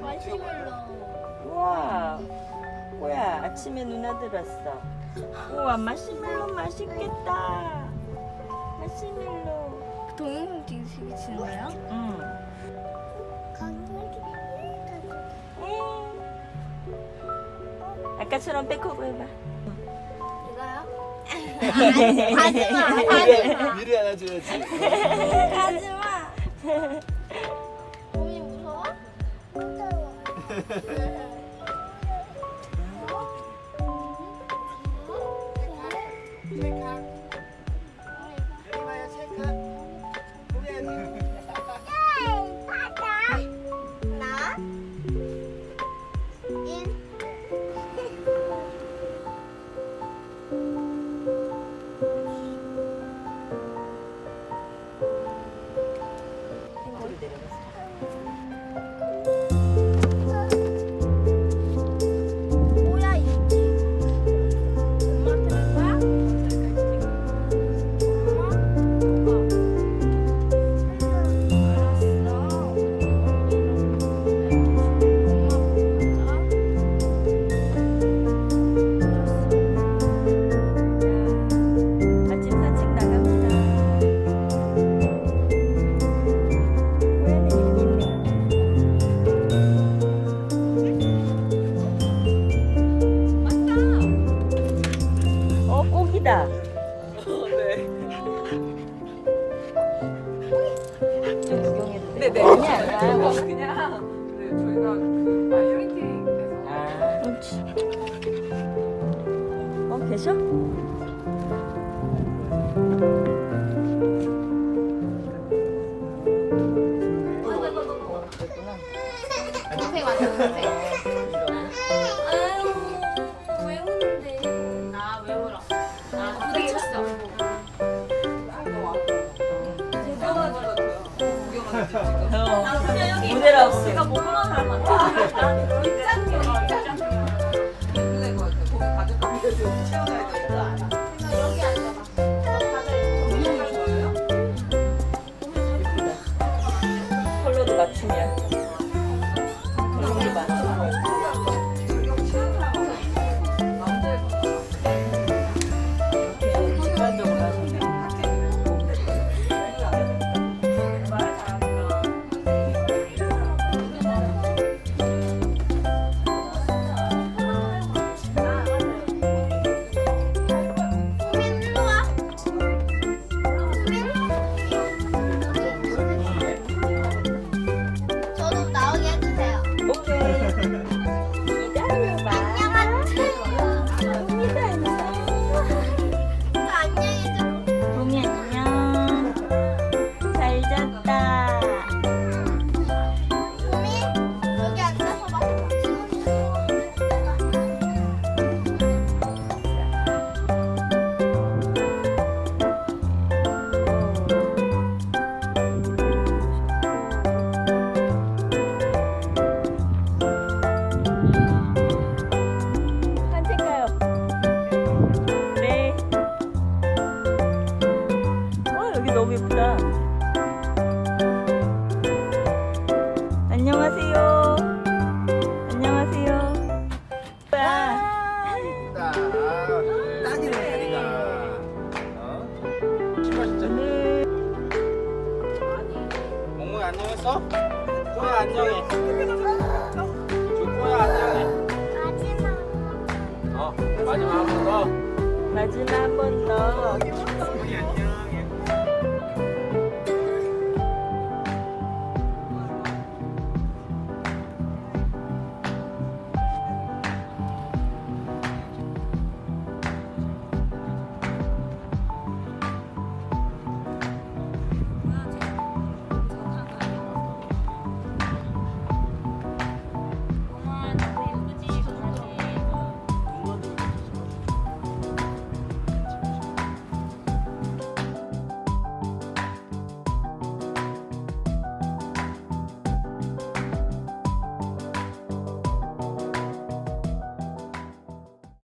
마시멜로. 우와. 뭐야, 아침에 누나 들었어. 우와, 마시멜로 맛있겠다. 마시멜로. 동영상 찍으시는 거예요? 응. 아까처럼 백허그 해봐. 이거요? 하지마. 미리 안아줘야지. 하지마. 몸이 무서워? 나? 탱고를 내려갔어. 뭐야 있지? 엄마한테 줄 거야? 아침 산책 나갑니다. 고양이 여기 있네. 고기다. 좀 구경해도 돼? 네네. 아니, 아니야. 그냥 네, 저희가 그 마이프린팅에서 아, 그렇지. 계셔? 동생 왔어 동생. 아유 왜 우는데? 아 왜 울어? 아 부딪혔어. 그냥 여기 모델 하우스. 제가 뭐만 사람 많다. 여기 앉아봐. 컬러도 맞춤이야. 컬러도 맞춤. 습관적으로 하시네. 수민 일로 와. 저도 나오게 해주세요. 오케이. 기다려봐. 안녕하세요. 봄이다, 안녕. 안녕해줘. 봄이 안녕. 잘 잤다. 수민 여기 앉아서 봐. 산책 가요. 네. 여기 너무 예쁘다. 안녕하세요. 안녕하세요. 뭐야? 딱이네 다리가. 신발 진짜. 오늘 몽몽이 안녕했어? 꼬야 안녕해. 꼬야 안녕해. 마지막 한 번 더. 마지막 한 번 더.